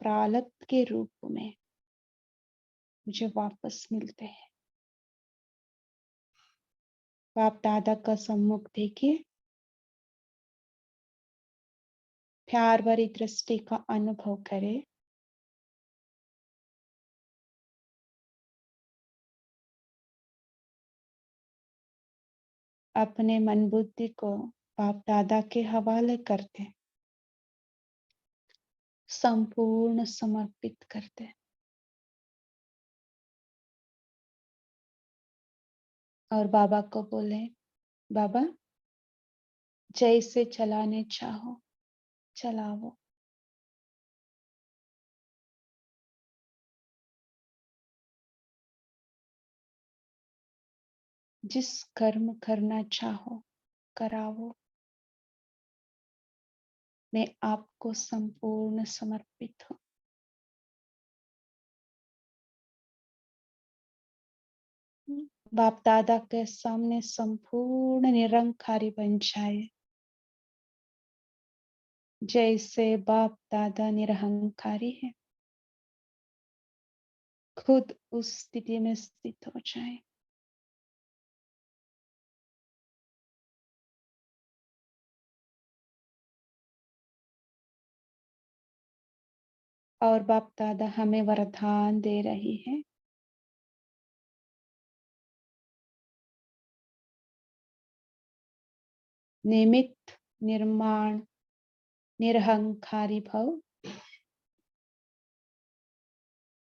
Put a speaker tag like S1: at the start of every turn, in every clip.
S1: प्रारब्ध के रूप में मुझे वापस मिलते हैं। बाप दादा का सम्मुख देखिए, प्यार भरी दृष्टि का अनुभव करें। अपने मन बुद्धि को बाप दादा के हवाले करते, संपूर्ण समर्पित करते और बाबा को बोले, बाबा जैसे चलाने चाहो चलाओ। जिस कर्म करना चाहो कराओ। मैं आपको संपूर्ण समर्पित हूँ। बाप दादा के सामने संपूर्ण निरंकारी बन जाए, जैसे बाप दादा निरहंकारी है। खुद उस स्थिति में स्थित हो जाए। और बाप दादा हमें वरदान दे रही है, निमित्त निर्माण निरहंकारी भव,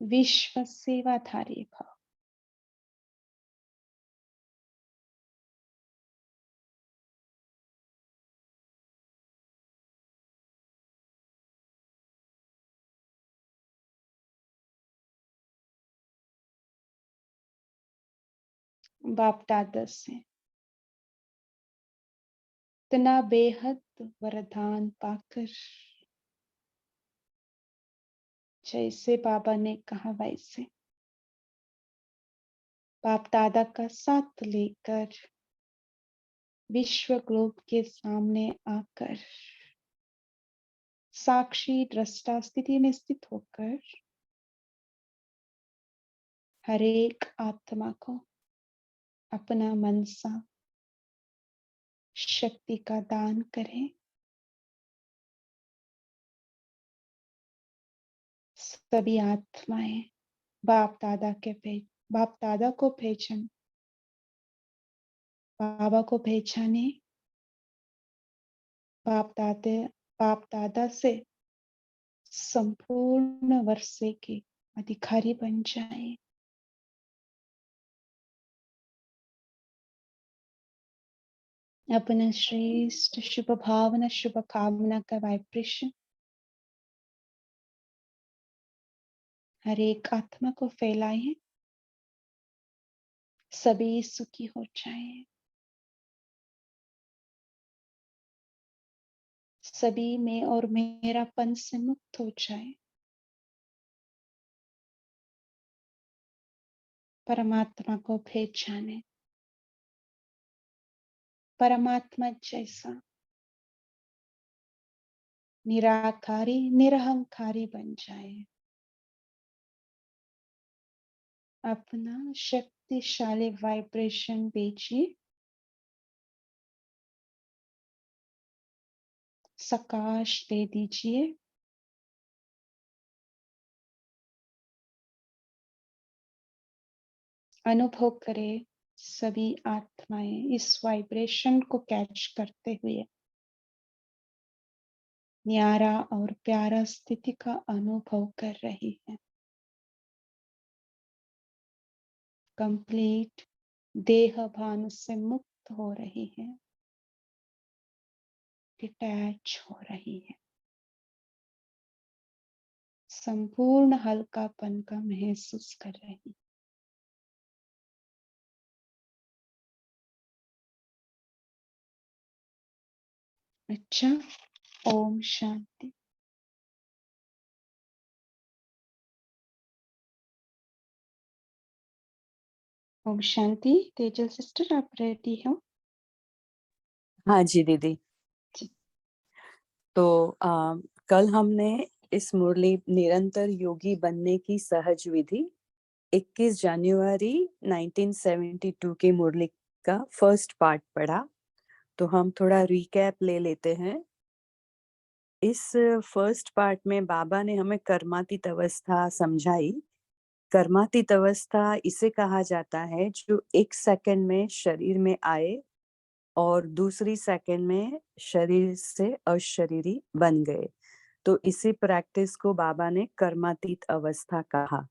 S1: विश्व सेवाधारी भव। बाप दादा से इतना बेहद वरदान पाकर, जैसे बाबा ने कहा वैसे बाप दादा का साथ लेकर विश्व ग्लोब के सामने आकर साक्षी दृष्टा स्थिति में स्थित होकर हर एक आत्मा को अपना मनसा शक्ति का दान करें। सभी आत्माएं बाप दादा को पहचान, बाबा को पहचाने, बाप दादा से संपूर्ण वर्षे के अधिकारी बन जाए। अपना श्रेष्ठ शुभ भावना शुभ कामना का वाइब्रेशन हर एक आत्मा को फैलाएं, सभी सुखी हो जाए, सभी मैं और मेरापन से मुक्त हो जाए। परमात्मा को पहचाने, परमात्मा जैसा निराकारी निरहंकारी बन जाए। अपना शक्तिशाली वाइब्रेशन भेजिए, सकाश दे दीजिए। अनुभव करें सभी आत्माएं इस वाइब्रेशन को कैच करते हुए न्यारा और प्यारा स्थिति का अनुभव कर रही है। कंप्लीट देह भान से मुक्त हो रही है, डिटैच हो रही है, संपूर्ण हल्कापन का महसूस कर रही है। अच्छा, ओम शांति। ओम शांति। तेजल सिस्टर आप रेडी हो?
S2: हाँ जी दीदी।
S1: जी।
S2: तो कल हमने इस मुरली निरंतर योगी बनने की सहज विधि 21 जनवरी 1972 की मुरली का फर्स्ट पार्ट पढ़ा। तो हम थोड़ा रिकैप ले लेते हैं। इस फर्स्ट पार्ट में बाबा ने हमें कर्मातीत अवस्था समझाई। कर्मातीत अवस्था इसे कहा जाता है जो एक सेकंड में शरीर में आए और दूसरी सेकंड में शरीर से अशरीरी बन गए। तो इसी प्रैक्टिस को बाबा ने कर्मातीत अवस्था कहा।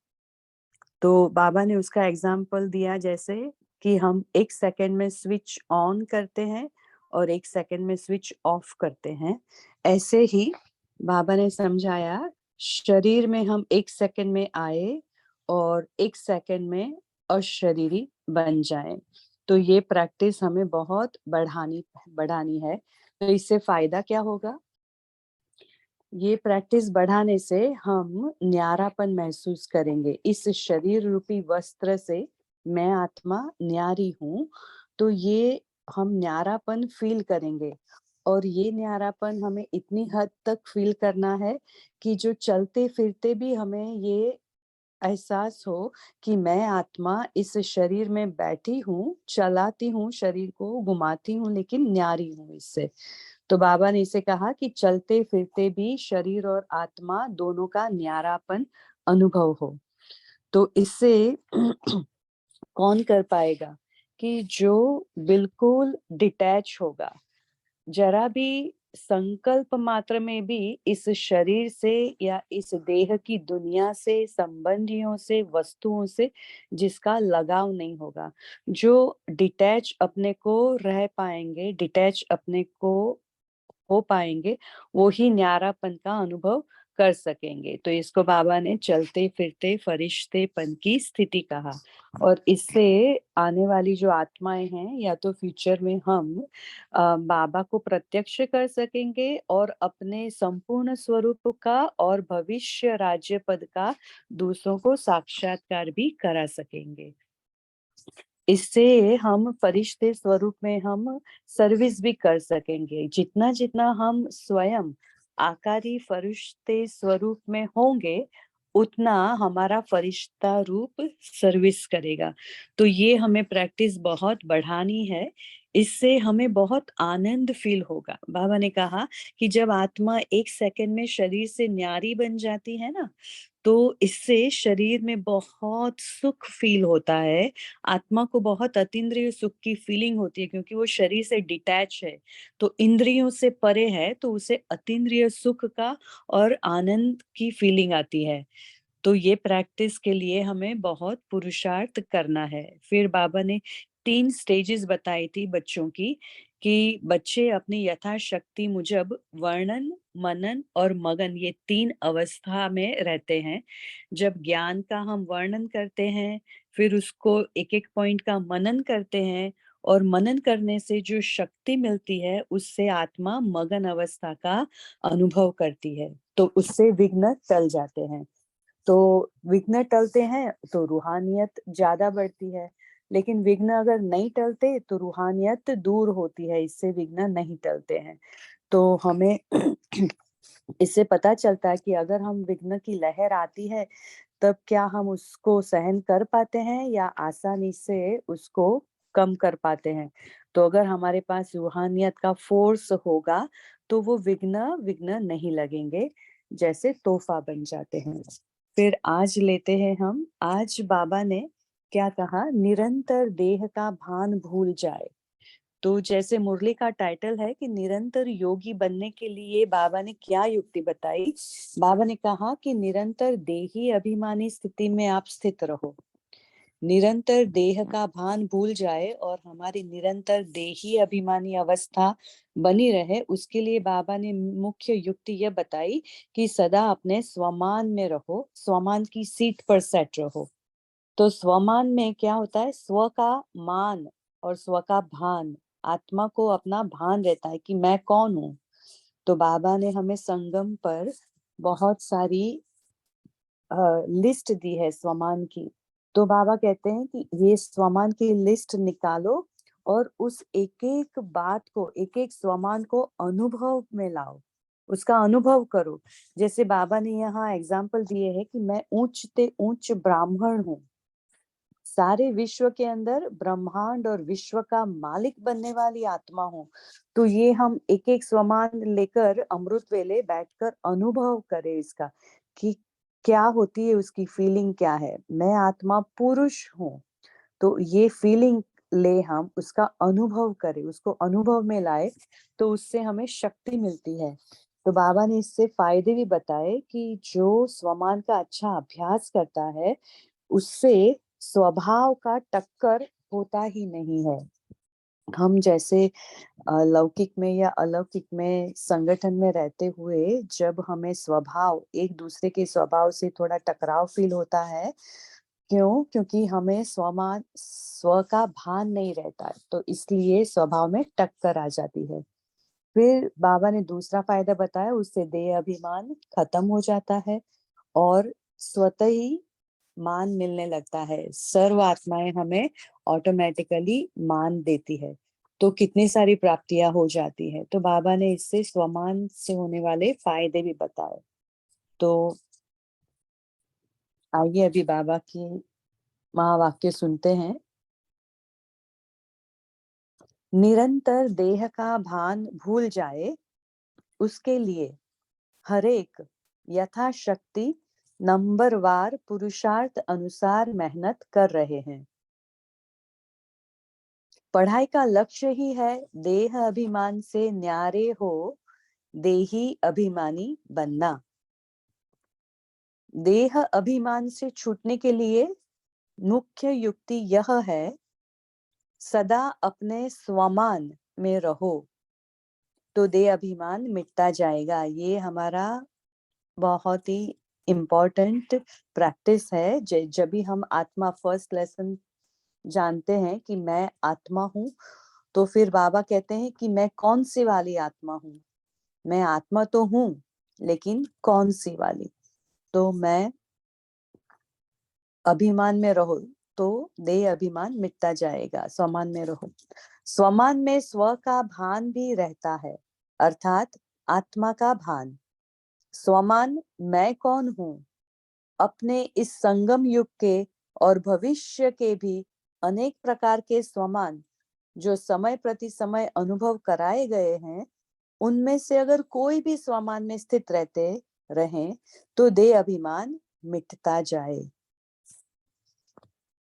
S2: तो बाबा ने उसका एग्जाम्पल दिया जैसे कि हम एक सेकंड में स्विच ऑन करते हैं और एक सेकंड में स्विच ऑफ करते हैं। ऐसे ही बाबा ने समझाया शरीर में हम एक सेकंड में आए और एक सेकंड में अशरीरी बन जाएं। तो ये प्रैक्टिस हमें बहुत बढ़ानी है। तो इससे फायदा क्या होगा? ये प्रैक्टिस बढ़ाने से हम न्यारापन महसूस करेंगे। इस शरीर रूपी वस्त्र से मैं आत्मा न्यारी हूँ, तो ये हम न्यारापन फील करेंगे। और ये न्यारापन हमें इतनी हद तक फील करना है कि जो चलते फिरते भी हमें ये एहसास हो कि मैं आत्मा इस शरीर में बैठी हूँ, चलाती हूँ, शरीर को घुमाती हूँ, लेकिन न्यारी हूँ इससे। तो बाबा ने इसे कहा कि चलते फिरते भी शरीर और आत्मा दोनों का न्यारापन अनुभव हो। तो इससे कौन कर पाएगा? कि जो बिल्कुल डिटैच होगा, जरा भी संकल्प मात्र में भी इस शरीर से या इस देह की दुनिया से, संबंधियों से, वस्तुओं से जिसका लगाव नहीं होगा, जो डिटैच अपने को रह पाएंगे, डिटैच अपने को हो पाएंगे, वो ही न्यारापन का अनुभव कर सकेंगे। तो इसको बाबा ने चलते फिरते फरिश्तेपन की स्थिति कहा। और इससे आने वाली जो आत्माएं हैं या तो फ्यूचर में हम बाबा को प्रत्यक्ष कर सकेंगे और अपने संपूर्ण स्वरूप का और भविष्य राज्य पद का दूसरों को साक्षात्कार भी करा सकेंगे। इससे हम फरिश्ते स्वरूप में हम सर्विस भी कर सकेंगे। जितना जितना हम स्वयं आकारी फरिश्ते स्वरूप में होंगे, उतना हमारा फरिश्ता रूप सर्विस करेगा। तो ये हमें प्रैक्टिस बहुत बढ़ानी है। इससे हमें बहुत आनंद फील होगा। बाबा ने कहा कि जब आत्मा एक सेकंड में शरीर से न्यारी बन जाती है ना, तो इससे शरीर में बहुत सुख फील होता है। आत्मा को बहुत अतीन्द्रिय सुख की फीलिंग होती है, क्योंकि वो शरीर से डिटैच है, तो इंद्रियों से परे है, तो उसे अतीन्द्रिय सुख का और आनंद की फीलिंग आती है। तो ये प्रैक्टिस के लिए हमें बहुत पुरुषार्थ करना है। फिर बाबा ने 3 स्टेजेस बताई थी बच्चों की, कि बच्चे अपनी यथाशक्ति मुजब वर्णन, मनन और मगन, ये 3 अवस्था में रहते हैं। जब ज्ञान का हम वर्णन करते हैं, फिर उसको एक एक पॉइंट का मनन करते हैं, और मनन करने से जो शक्ति मिलती है उससे आत्मा मगन अवस्था का अनुभव करती है, तो उससे विघ्न टल जाते हैं। तो विघ्न टलते हैं तो रूहानियत ज्यादा बढ़ती है, लेकिन विघ्न अगर नहीं टलते तो रूहानियत दूर होती है, इससे विघ्न नहीं टलते हैं। तो हमें इससे पता चलता है कि अगर हम विघ्न की लहर आती है, तब क्या हम उसको सहन कर पाते हैं या आसानी से उसको कम कर पाते हैं। तो अगर हमारे पास रूहानियत का फोर्स होगा, तो वो विघ्न विघ्न नहीं लगेंगे, जैसे तोहफा बन जाते हैं। फिर आज लेते हैं हम, आज बाबा ने क्या कहा? निरंतर देह का भान भूल जाए। तो जैसे मुरली का टाइटल है कि निरंतर योगी बनने के लिए बाबा ने क्या युक्ति बताई? बाबा ने कहा कि निरंतर देही अभिमानी स्थिति में आप स्थित रहो, निरंतर देह का भान भूल जाए और हमारी निरंतर देही अभिमानी अवस्था बनी रहे। उसके लिए बाबा ने मुख्य युक्ति यह बताई कि सदा अपने स्वमान में रहो, स्वमान की सीट पर सेट रहो। तो स्वमान में क्या होता है? स्व का मान और स्व का भान, आत्मा को अपना भान रहता है कि मैं कौन हूँ। तो बाबा ने हमें संगम पर बहुत सारी लिस्ट दी है स्वमान की। तो बाबा कहते हैं कि ये स्वमान की लिस्ट निकालो और उस एक एक बात को, एक एक स्वमान को अनुभव में लाओ, उसका अनुभव करो। जैसे बाबा ने यहाँ एग्जाम्पल दिए है कि मैं ऊंच ते ऊंच ब्राह्मण हूँ, सारे विश्व के अंदर ब्रह्मांड और विश्व का मालिक बनने वाली आत्मा हूँ। तो ये हम एक एक स्वमान लेकर अमृत वेले बैठकर अनुभव करें इसका, कि क्या होती है, उसकी फीलिंग क्या है। मैं आत्मा पुरुष हूँ, तो ये फीलिंग ले, हम उसका अनुभव करें, उसको अनुभव में लाए, तो उससे हमें शक्ति मिलती है। तो बाबा ने इससे फायदे भी बताए कि जो स्वमान का अच्छा अभ्यास करता है उससे स्वभाव का टक्कर होता ही नहीं है। हम जैसे लौकिक में या अलौकिक में संगठन में रहते हुए जब हमें स्वभाव, एक दूसरे के स्वभाव से थोड़ा टकराव फील होता है, क्यों? क्योंकि हमें स्व का भान नहीं रहता है, तो इसलिए स्वभाव में टक्कर आ जाती है। फिर बाबा ने दूसरा फायदा बताया, उससे देह अभिमान खत्म हो जाता है और स्वतः ही मान मिलने लगता है। सर्व आत्माएं हमें ऑटोमेटिकली मान देती है, तो कितनी सारी प्राप्तियां हो जाती है। तो बाबा ने इससे स्वमान से होने वाले फायदे भी बताए। तो आइए अभी बाबा की महावाक्य सुनते हैं। निरंतर देह का भान भूल जाए, उसके लिए हरेक यथाशक्ति नंबरवार पुरुषार्थ अनुसार मेहनत कर रहे हैं। पढ़ाई का लक्ष्य ही है देह अभिमान से न्यारे हो देही अभिमानी बनना। देह अभिमान से छूटने के लिए मुख्य युक्ति यह है, सदा अपने स्वमान में रहो, तो देह अभिमान मिटता जाएगा। ये हमारा बहुत ही इम्पोर्टेंट प्रैक्टिस है। जब भी हम आत्मा फर्स्ट लेसन जानते हैं कि मैं आत्मा हूँ, तो फिर बाबा कहते हैं कि मैं कौन सी वाली आत्मा हूँ। मैं आत्मा तो हूँ, लेकिन कौन सी वाली? तो मैं अभिमान में रहो तो देह अभिमान मिटता जाएगा। स्वमान में रहो, स्वमान में स्व का भान भी रहता है, अर्थात आत्मा का भान। स्वमान मैं कौन हूँ, अपने इस संगम युग के और भविष्य के भी अनेक प्रकार के स्वमान जो समय प्रति समय अनुभव कराए गए हैं, उनमें से अगर कोई भी स्वमान में स्थित रहते रहें तो देह अभिमान मिटता जाए।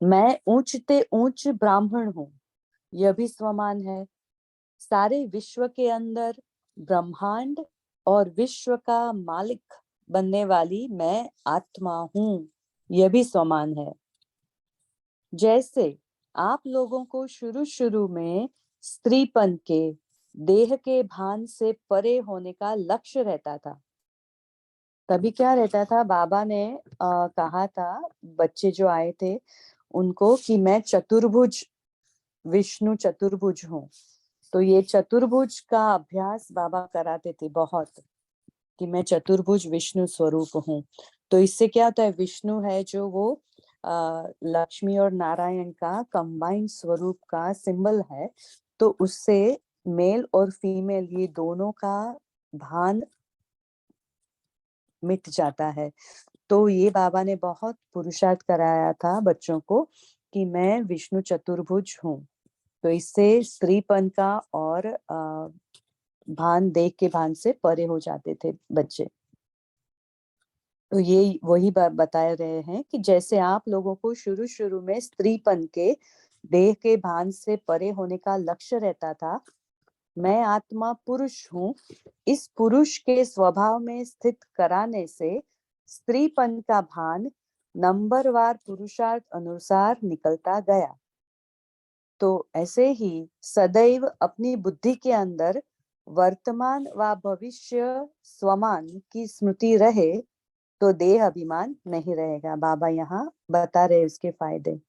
S2: मैं ऊंचते ऊंच ब्राह्मण हूँ, यह भी स्वमान है। सारे विश्व के अंदर ब्रह्मांड और विश्व का मालिक बनने वाली मैं आत्मा हूँ, यह भी स्वमान है। जैसे आप लोगों को शुरू शुरू में स्त्रीपन के, देह के भान से परे होने का लक्ष्य रहता था। तभी क्या रहता था, बाबा ने कहा था बच्चे जो आए थे उनको कि मैं चतुर्भुज, विष्णु चतुर्भुज हूँ। तो ये चतुर्भुज का अभ्यास बाबा कराते थे बहुत, कि मैं चतुर्भुज विष्णु स्वरूप हूँ। तो इससे क्या होता है, विष्णु है जो वो लक्ष्मी और नारायण का कंबाइंड स्वरूप का सिंबल है। तो उससे मेल और फीमेल ये दोनों का भान मिट जाता है। तो ये बाबा ने बहुत पुरुषार्थ कराया था बच्चों को कि मैं विष्णु चतुर्भुज हूँ। तो इससे स्त्रीपन का और भान, देख के भान से परे हो जाते थे बच्चे। तो ये वही बता रहे हैं कि जैसे आप लोगों को शुरू शुरू में स्त्रीपन के, देह के भान से परे होने का लक्ष्य रहता था, मैं आत्मा पुरुष हूँ, इस पुरुष के स्वभाव में स्थित कराने से स्त्रीपन का भान नंबरवार पुरुषार्थ अनुसार निकलता गया। तो ऐसे ही सदैव अपनी बुद्धि के अंदर वर्तमान व भविष्य स्वमान की स्मृति रहे तो देह अभिमान नहीं रहेगा। बाबा यहाँ बता रहे उसके फायदे।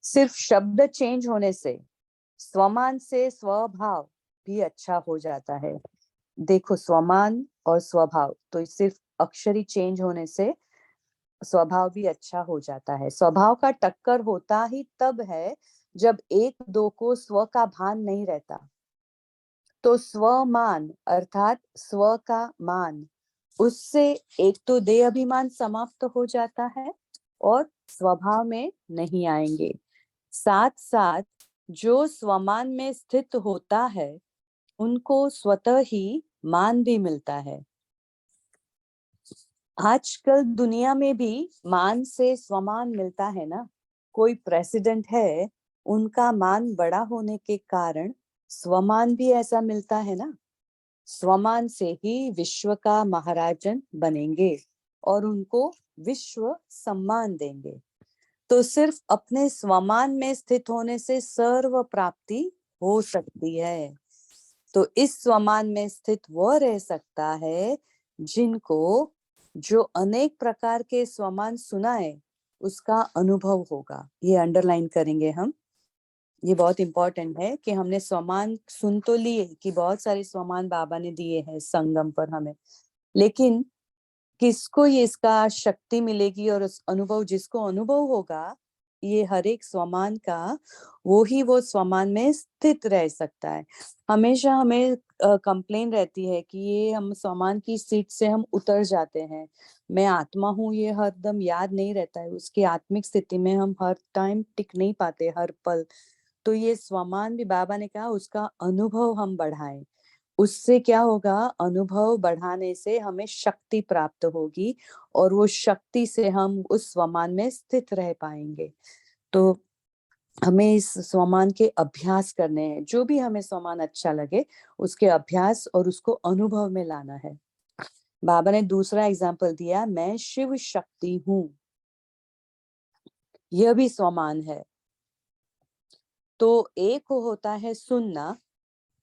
S2: सिर्फ शब्द चेंज होने से स्वमान से स्वभाव भी अच्छा हो जाता है। देखो, स्वमान और स्वभाव, तो सिर्फ अक्षरी चेंज होने से स्वभाव भी अच्छा हो जाता है। स्वभाव का टक्कर होता ही तब है जब एक दो को स्व का भान नहीं रहता, तो स्वमान अर्थात स्व का मान, उससे एक तो देह अभिमान समाप्त हो जाता है और स्वभाव में नहीं आएंगे। साथ साथ जो स्वमान में स्थित होता है उनको स्वतः ही मान भी मिलता है। आजकल दुनिया में भी मान से स्वमान मिलता है ना। कोई प्रेसिडेंट है, उनका मान बड़ा होने के कारण स्वमान भी ऐसा मिलता है ना। स्वमान से ही विश्व का महाराजन बनेंगे और उनको विश्व सम्मान देंगे। तो सिर्फ अपने स्वमान में स्थित होने से सर्व प्राप्ति हो सकती है। तो इस स्वमान में स्थित वह रह सकता है जिनको जो अनेक प्रकार के स्वमान सुनाए उसका अनुभव होगा। ये अंडरलाइन करेंगे हम। ये बहुत इंपॉर्टेंट है कि हमने स्वमान सुन तो लिए कि बहुत सारे स्वमान बाबा ने दिए हैं संगम पर हमें, लेकिन किसको ये इसका शक्ति मिलेगी और उस अनुभव जिसको अनुभव होगा ये हर एक स्वमान का, वो ही वो स्वमान में स्थित रह सकता है। हमेशा हमें कंप्लेन रहती है कि ये हम स्वमान की सीट से हम उतर जाते हैं। मैं आत्मा हूँ ये हरदम याद नहीं रहता है, उसकी आत्मिक स्थिति में हम हर टाइम टिक नहीं पाते हर पल। तो ये स्वमान भी बाबा ने कहा उसका अनुभव हम बढ़ाएं। उससे क्या होगा, अनुभव बढ़ाने से हमें शक्ति प्राप्त होगी और वो शक्ति से हम उस स्वमान में स्थित रह पाएंगे। तो हमें इस स्वमान के अभ्यास करने हैं। जो भी हमें स्वमान अच्छा लगे उसके अभ्यास और उसको अनुभव में लाना है। बाबा ने दूसरा एग्जाम्पल दिया, मैं शिव शक्ति हूं, यह भी स्वमान है। तो एक होता है सुनना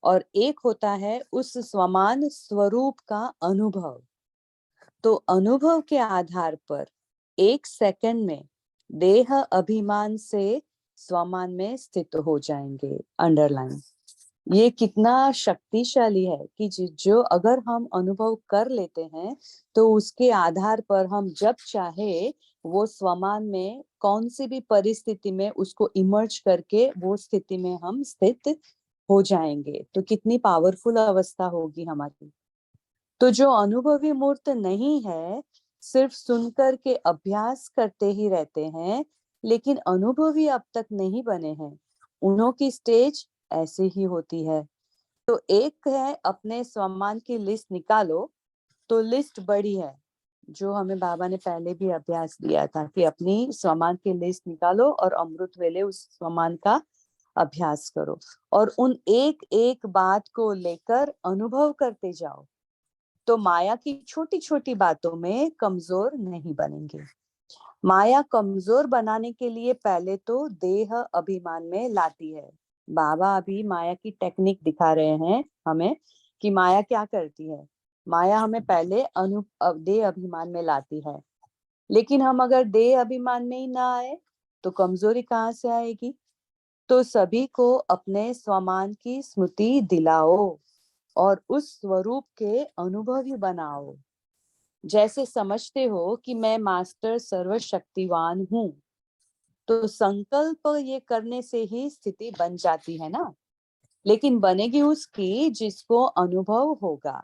S2: और एक होता है उस स्वमान स्वरूप का अनुभव। तो अनुभव के आधार पर 1 सेकंड में देह अभिमान से स्वमान में स्थित हो जाएंगे। अंडरलाइन। ये कितना शक्तिशाली है कि जो अगर हम अनुभव कर लेते हैं तो उसके आधार पर हम जब चाहे वो स्वमान में कौन सी भी परिस्थिति में उसको इमर्ज करके वो स्थिति में हम स्थित हो जाएंगे। तो कितनी पावरफुल अवस्था होगी हमारी। तो जो अनुभवी मूर्त नहीं है, सिर्फ सुनकर के अभ्यास करते ही रहते हैं लेकिन अनुभवी अब तक नहीं बने हैं, उन्हों की स्टेज ऐसे ही होती है। तो एक है अपने स्वमान की लिस्ट निकालो, तो लिस्ट बड़ी है। जो हमें बाबा ने पहले भी अभ्यास दिया था कि अपनी स्वमान की लिस्ट निकालो और अमृत वेले उस स्वमान का अभ्यास करो और उन एक एक बात को लेकर अनुभव करते जाओ। तो माया की छोटी छोटी बातों में कमजोर नहीं बनेंगे। माया कमजोर बनाने के लिए पहले तो देह अभिमान में लाती है। बाबा अभी माया की टेक्निक दिखा रहे हैं हमें कि माया क्या करती है। माया हमें पहले देह अभिमान में लाती है, लेकिन हम अगर देह अभिमान में ही ना आए तो कमजोरी कहाँ से आएगी। तो सभी को अपने स्वमान की स्मृति दिलाओ और उस स्वरूप के अनुभवी बनाओ। जैसे समझते हो कि मैं मास्टर सर्वशक्तिवान हूँ, तो संकल्प ये करने से ही स्थिति बन जाती है ना, लेकिन बनेगी उसकी जिसको अनुभव होगा।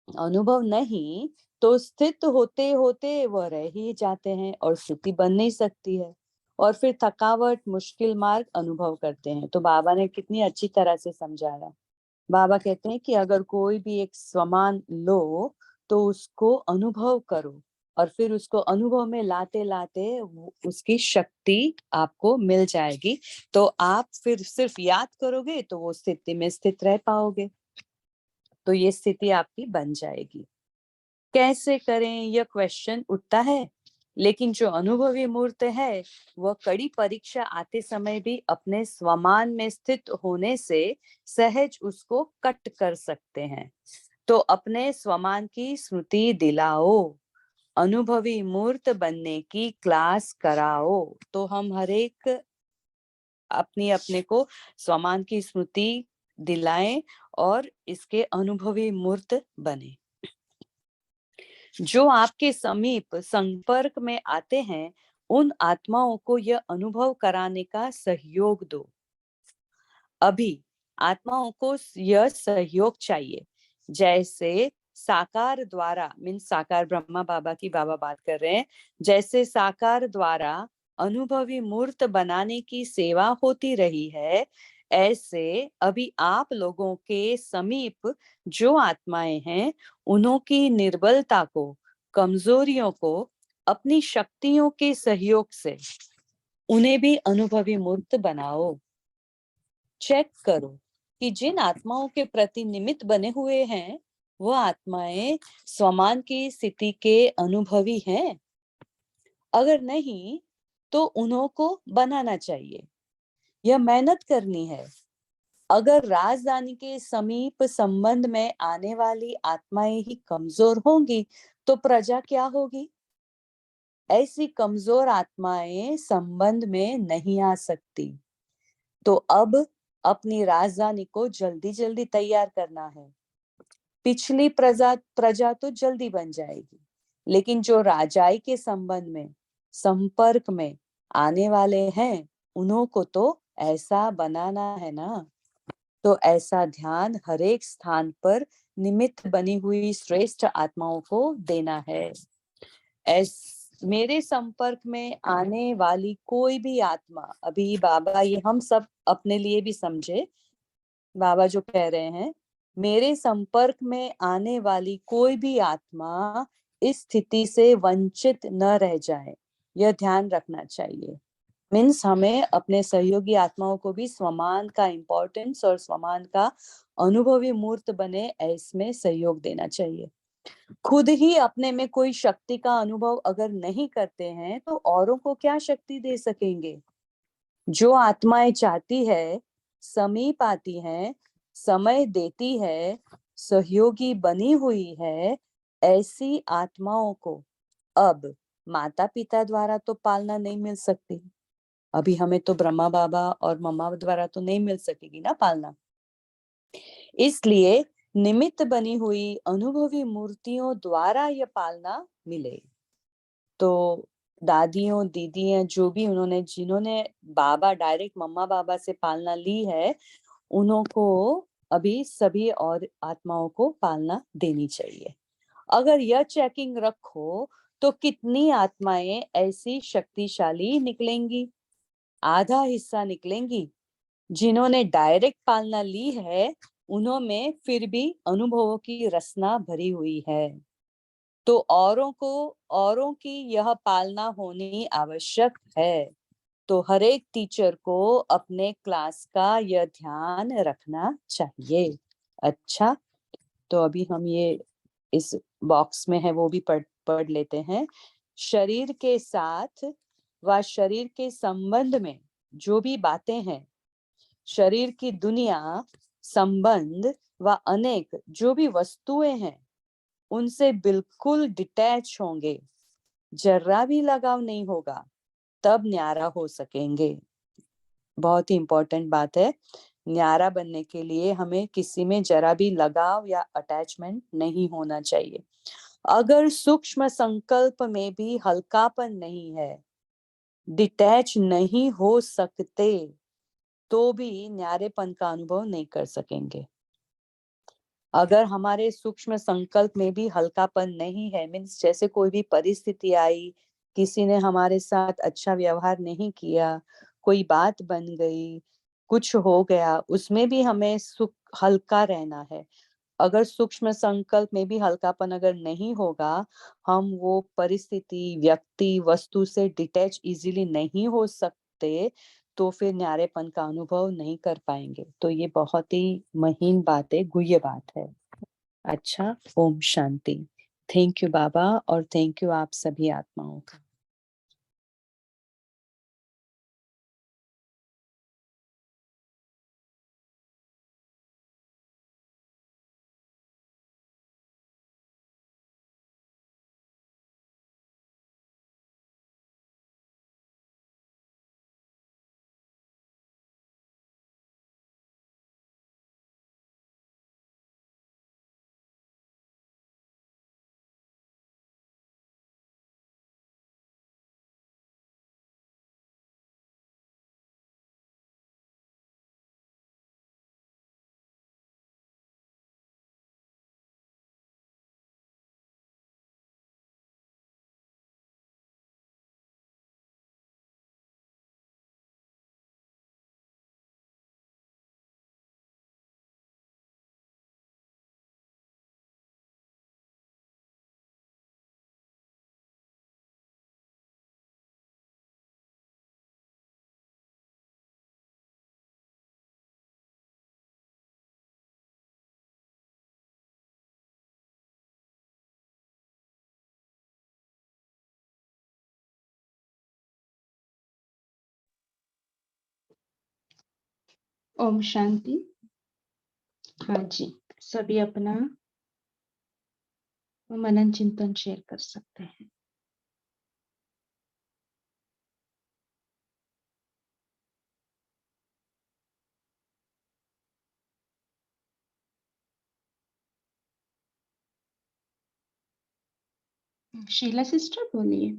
S2: अनुभव नहीं तो स्थित होते होते वह रह ही जाते हैं और स्थिति बन नहीं सकती है और फिर थकावट मुश्किल मार्ग अनुभव करते हैं। तो बाबा ने कितनी अच्छी तरह से समझाया। बाबा कहते हैं कि अगर कोई भी एक स्वमान लो तो उसको अनुभव करो और फिर उसको अनुभव में लाते लाते उसकी शक्ति आपको मिल जाएगी। तो आप फिर सिर्फ याद करोगे तो वो स्थिति में स्थित रह पाओगे। तो ये स्थिति आपकी बन जाएगी। कैसे करें यह क्वेश्चन उठता है, लेकिन जो अनुभवी मूर्त है वह कड़ी परीक्षा आते समय भी अपने स्वमान में स्थित होने से सहज उसको कट कर सकते हैं। तो अपने स्वमान की स्मृति दिलाओ, अनुभवी मूर्त बनने की क्लास कराओ। तो हम हर एक अपनी अपने को स्वमान की स्मृति दिलाएं और इसके अनुभवी मूर्त बने। जो आपके समीप संपर्क में आते हैं उन आत्माओं को यह अनुभव कराने का सहयोग दो। अभी आत्माओं को यह सहयोग चाहिए। जैसे साकार द्वारा, मीन्स साकार ब्रह्मा बाबा की बाबा बात कर रहे हैं, जैसे साकार द्वारा अनुभवी मूर्त बनाने की सेवा होती रही है, ऐसे अभी आप लोगों के समीप जो आत्माएं हैं, उन्हों की निर्बलता को, कमजोरियों को अपनी शक्तियों के सहयोग से उन्हें भी अनुभवी मूर्त बनाओ। चेक करो कि जिन आत्माओं के प्रति निमित्त बने हुए हैं, वो आत्माएं स्वमान की स्थिति के अनुभवी हैं। अगर नहीं तो उन्हों को बनाना चाहिए। यह मेहनत करनी है। अगर राजधानी के समीप संबंध में आने वाली आत्माएं ही कमजोर होंगी तो प्रजा क्या होगी? ऐसी कमजोर आत्माएं संबंध में नहीं आ सकती। तो अब अपनी राजधानी को जल्दी जल्दी तैयार करना है। पिछली प्रजा तो जल्दी बन जाएगी, लेकिन जो राजाई के संबंध में संपर्क में आने वाले हैं, उन्हों को तो ऐसा बनाना है ना। तो ऐसा ध्यान हर एक स्थान पर निमित्त बनी हुई श्रेष्ठ आत्माओं को देना है। मेरे संपर्क में आने वाली कोई भी आत्मा, अभी बाबा ये हम सब अपने लिए भी समझे, बाबा जो कह रहे हैं, मेरे संपर्क में आने वाली कोई भी आत्मा इस स्थिति से वंचित न रह जाए, यह ध्यान रखना चाहिए। मीन्स हमें अपने सहयोगी आत्माओं को भी स्वमान का इम्पोर्टेंस और स्वमान का अनुभवी मूर्त बने, इसमें सहयोग देना चाहिए। खुद ही अपने में कोई शक्ति का अनुभव अगर नहीं करते हैं तो औरों को क्या शक्ति दे सकेंगे? जो आत्माएं चाहती है, समीप आती हैं, समय देती है, सहयोगी बनी हुई है, ऐसी आत्माओं को अब माता पिता द्वारा तो पालना नहीं मिल सकती। अभी हमें तो ब्रह्मा बाबा और मम्मा द्वारा तो नहीं मिल सकेगी ना पालना। इसलिए निमित्त बनी हुई अनुभवी मूर्तियों द्वारा यह पालना मिले। तो दादियों, दीदियां, जो भी जिन्होंने बाबा डायरेक्ट मम्मा बाबा से पालना ली है, उन्हों को अभी सभी और आत्माओं को पालना देनी चाहिए। अगर यह चेकिंग रखो तो कितनी आत्माएं ऐसी शक्तिशाली निकलेंगी? आधा हिस्सा निकलेंगी। जिन्होंने डायरेक्ट पालना ली है, उन्होंने फिर भी अनुभवों की रसना भरी हुई है। तो औरों की यह पालना होनी आवश्यक है। तो हर एक टीचर को अपने क्लास का यह ध्यान रखना चाहिए। अच्छा, तो अभी हम ये इस बॉक्स में है वो भी पढ़ लेते हैं। शरीर के साथ व शरीर के संबंध में जो भी बातें हैं, शरीर की दुनिया, संबंध व अनेक जो भी वस्तुएं हैं, उनसे बिल्कुल डिटैच होंगे, जर्रा भी लगाव नहीं होगा, तब न्यारा हो सकेंगे। बहुत ही इंपॉर्टेंट बात है। न्यारा बनने के लिए हमें किसी में जरा भी लगाव या अटैचमेंट नहीं होना चाहिए। अगर सूक्ष्म संकल्प में भी हल्कापन नहीं है, डिटैच नहीं हो सकते, तो भी न्यारेपन का अनुभव नहीं कर सकेंगे। अगर हमारे सूक्ष्म संकल्प में भी हल्कापन नहीं है, मीन्स जैसे कोई भी परिस्थिति आई, किसी ने हमारे साथ अच्छा व्यवहार नहीं किया, कोई बात बन गई, कुछ हो गया, उसमें भी हमें हल्का रहना है। अगर सूक्ष्म संकल्प में भी हल्कापन अगर नहीं होगा, हम वो परिस्थिति, व्यक्ति, वस्तु से डिटैच इजीली नहीं हो सकते, तो फिर न्यारेपन का अनुभव नहीं कर पाएंगे। तो ये बहुत ही महीन बात है, गुह्य बात है। अच्छा, ओम शांति। थैंक यू बाबा, और थैंक यू आप सभी आत्माओं का।
S1: ओम शांति। हाँ जी, सभी अपना मनन चिंतन शेयर कर सकते हैं। शीला सिस्टर बोलिए।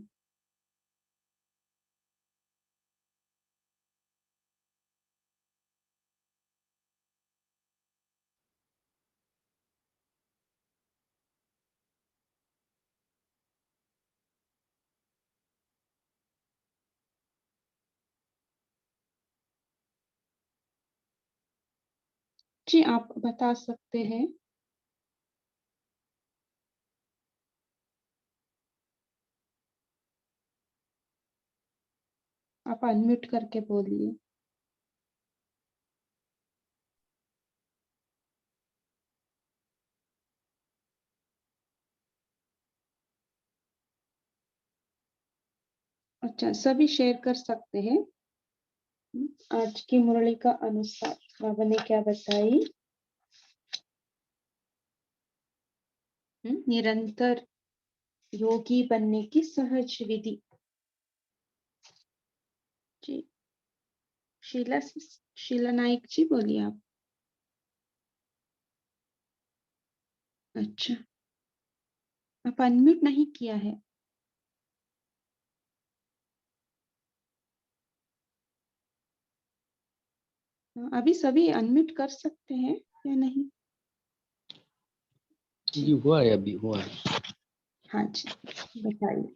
S1: जी, आप बता सकते हैं। आप अनम्यूट करके बोलिए। अच्छा, सभी शेयर कर सकते हैं। आज की मुरली का अनुसार बाबा ने क्या बताई? निरंतर योगी बनने की सहज विधि। जी, शीला नाइक जी बोलिए आप। अच्छा, आप अनम्यूट नहीं किया है। अभी सभी अनम्यूट कर सकते हैं या नहीं?
S3: जी हुआ है, अभी हुआ है।
S1: हाँ जी, बताइए।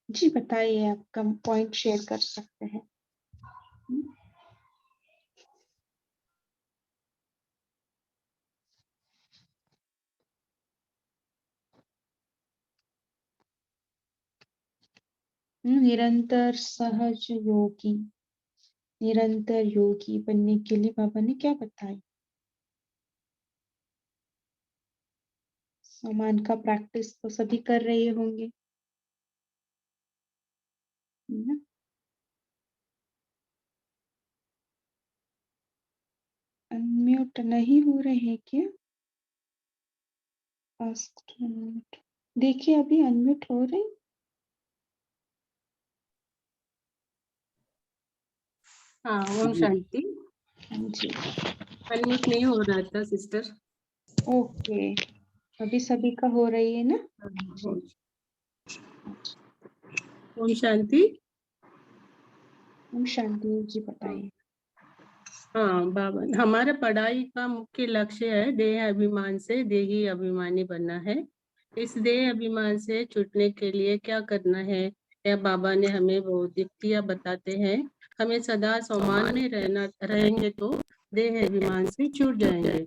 S1: जी बताइए, आप कम पॉइंट शेयर कर सकते हैं। निरंतर सहज योगी, निरंतर योगी बनने के लिए बाबा ने क्या बताया? समान का प्रैक्टिस तो सभी कर रहे होंगे, है ना? अनम्यूट नहीं हो रहे हैं क्या? देखिए, अभी अनम्यूट हो रहे हैं?
S4: हाँ, ओम शांति।
S1: हाँ जी,
S4: अनम्यूट नहीं हो रहा था सिस्टर।
S1: ओके, अभी सभी का हो रही है ना?
S4: ओम शांति।
S1: ओम शांति जी बताइए।
S4: हाँ बाबा, हमारा पढ़ाई का मुख्य लक्ष्य है देह अभिमान से देही अभिमानी बनना है। इस देह अभिमान से छूटने के लिए क्या करना है, यह बाबा ने हमें बहुत युक्तियां बताते हैं। हमें सदा सम्मान में रहेंगे तो देह अभिमान से छूट जाएंगे।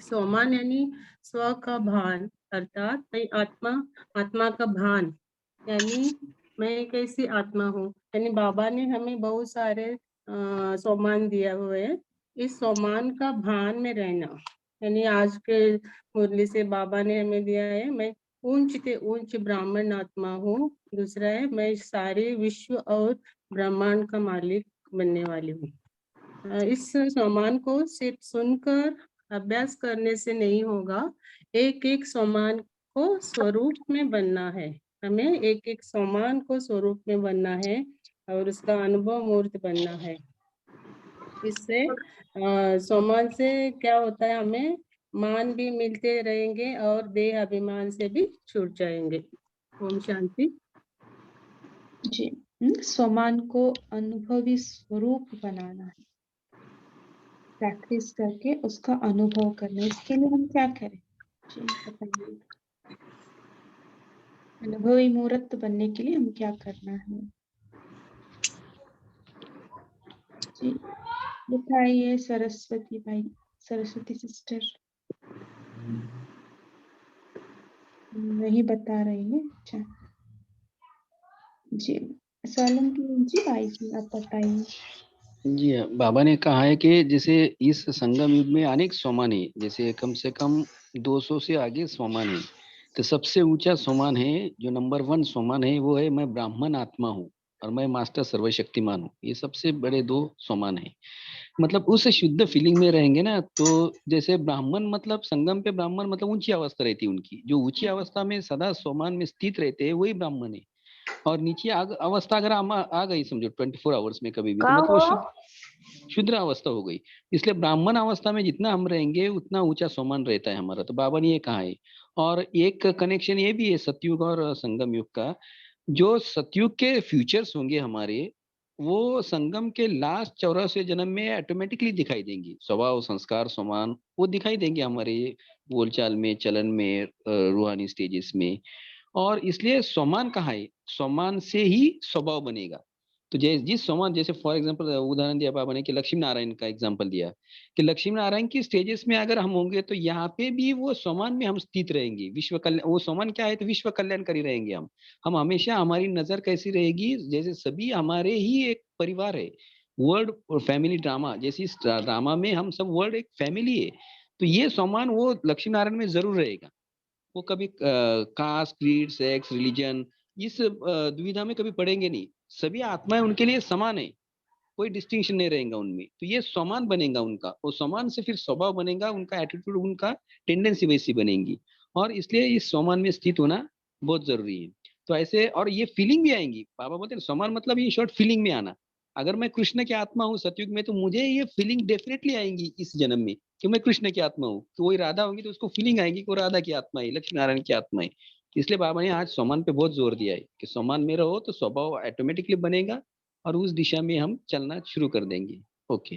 S4: सोमान यानी स्व का भान, अर्थात मैं आत्मा का भान, यानी मैं कैसी आत्मा हूँ। यानी बाबा ने हमें बहुत सारे सोमान दिया हुए है। इस सोमान का भान में रहना, यानी आज के मुरली से बाबा ने हमें दिया है, मैं ऊंच से ऊंच ब्राह्मण आत्मा हूँ। दूसरा है, मैं सारे विश्व और ब्रह्मांड का मालिक बनने वाली हूँ। इस सोमान को सिर्फ सुनकर अभ्यास करने से नहीं होगा, एक एक सोमान को स्वरूप में बनना है। हमें एक एक सोमान को स्वरूप में बनना है और उसका अनुभव मूर्त बनना है। इससे सोमान से क्या होता है, हमें मान भी मिलते रहेंगे और देह अभिमान से भी छूट जाएंगे। ओम शांति।
S1: जी, स्वमान को अनुभवी स्वरूप बनाना है, प्रैक्टिस करके उसका अनुभव करना। इसके लिए हम क्या करें? जी बताइए। अनुभवी मूर्त बनने के लिए हम क्या करना है? जी बताइए सरस्वती भाई, सरस्वती सिस्टर। नहीं बता रही है। अच्छा जी, सोलंकी जी भाई जी आप बताइए।
S3: जी हाँ, बाबा ने कहा है कि जैसे इस संगम युग में अनेक सोमान है, जैसे कम से कम 200 से आगे सोमान है। तो सबसे ऊंचा सोमान है, जो नंबर 1 सोमान है, वो है मैं ब्राह्मण आत्मा हूँ और मैं मास्टर सर्वशक्तिमान हूँ। ये सबसे बड़े 2 सोमान है। मतलब उस शुद्ध फीलिंग में रहेंगे ना, तो जैसे ब्राह्मण मतलब संगम पे ब्राह्मण मतलब ऊंची अवस्था रहती है उनकी, जो ऊंची अवस्था में सदा सोमान में स्थित रहते हैं वही ब्राह्मण है। और नीचे अवस्था अगर आ गई समझो 24 आवर्स में कभी भी, तो मतलब वो शुद्ध अवस्था हो गई। इसलिए ब्राह्मण अवस्था में जितना हम रहेंगे उतना ऊंचा सोमान रहता है हमारा। तो बाबा ने ये कहा है। और एक कनेक्शन ये भी है सतयुग और संगम युग का। जो सतयुग के फ्यूचर्स होंगे हमारे, वो संगम के लास्ट 84 जन्म में ऑटोमेटिकली दिखाई देंगी। स्वभाव संस्कार समान वो दिखाई देंगे हमारे बोलचाल में, चलन में, रूहानी स्टेजेस में। और इसलिए समान कहा है, समान से ही स्वभाव बनेगा। तो जिस समान, जैसे फॉर एग्जांपल उदाहरण दिया बाबा ने कि लक्ष्मी नारायण का एग्जांपल दिया, कि लक्ष्मी नारायण की स्टेजेस में अगर हम होंगे तो यहाँ पे भी वो समान में हम स्थित रहेंगे। विश्व कल्याण, वो समान क्या है, तो विश्व कल्याणकारी रहेंगे हम हमेशा। हमारी नजर कैसी रहेगी, जैसे सभी हमारे ही एक परिवार है। वर्ल्ड और फैमिली ड्रामा, जैसे इस ड्रामा में हम सब वर्ल्ड एक फैमिली है। तो ये समान वो लक्ष्मी नारायण में जरूर रहेगा। वो कभी कास्ट, क्रीड, सेक्स, रिलीजन, इस दुविधा में कभी पड़ेंगे नहीं। सभी आत्माएं उनके लिए समान है, कोई डिस्टिंक्शन नहीं रहेगा उनमें। तो ये समान बनेगा उनका, और समान से फिर स्वभाव बनेगा उनका, एटीट्यूड, उनका टेंडेंसी वैसी बनेगी। और इसलिए इस समान में स्थित होना बहुत जरूरी है। तो ऐसे, और ये फीलिंग भी आएंगी। बाबा बोलते हैं समान मतलब ये शॉर्ट फीलिंग में आना। अगर मैं कृष्ण की आत्मा हूँ सतयुग में, तो मुझे ये फीलिंग डेफिनेटली आएंगी इस जन्म में कि मैं कृष्ण की आत्मा हूँ। तो वही राधा होंगी तो उसको फीलिंग आएगी कि वो राधा की आत्मा है, लक्ष्मी नारायण की आत्मा है। इसलिए बाबा ने आज समान पे बहुत जोर दिया है कि समान में रहो तो स्वभाव ऑटोमेटिकली बनेगा, और उस दिशा में हम चलना शुरू कर देंगे। ओके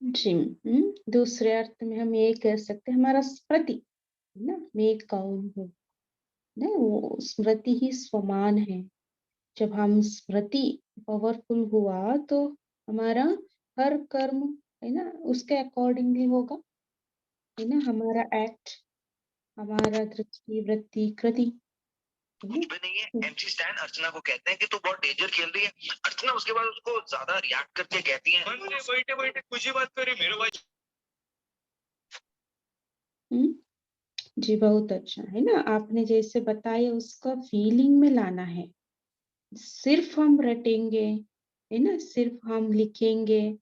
S1: जी। दूसरे अर्थ में हम ये कह सकते हैं, हमारा स्मृति है ना, मैं कौन हूँ ना, वो स्मृति ही स्वमान है। जब हम स्मृति पावरफुल हुआ तो हमारा हर कर्म है ना उसके अकॉर्डिंगली होगा, है ना। हमारा एक्ट, हमारा दृष्टि, वृत्ति, कृति, है
S5: कुछ भी नहीं है। एमसी स्टैन अर्चना को कहते हैं कि तू बहुत डेंजर खेल रही है। अर्चना उसके बाद उसको ज्यादा रिएक्ट करके कहती है, बैठे बैठे कुछ ही बात करी मेरे भाई।
S1: जी, बहुत अच्छा है ना। आपने जैसे बताया उसका फीलिंग में लाना है। सिर्फ हम रटेंगे, है ना, सिर्फ हम लिखेंगे,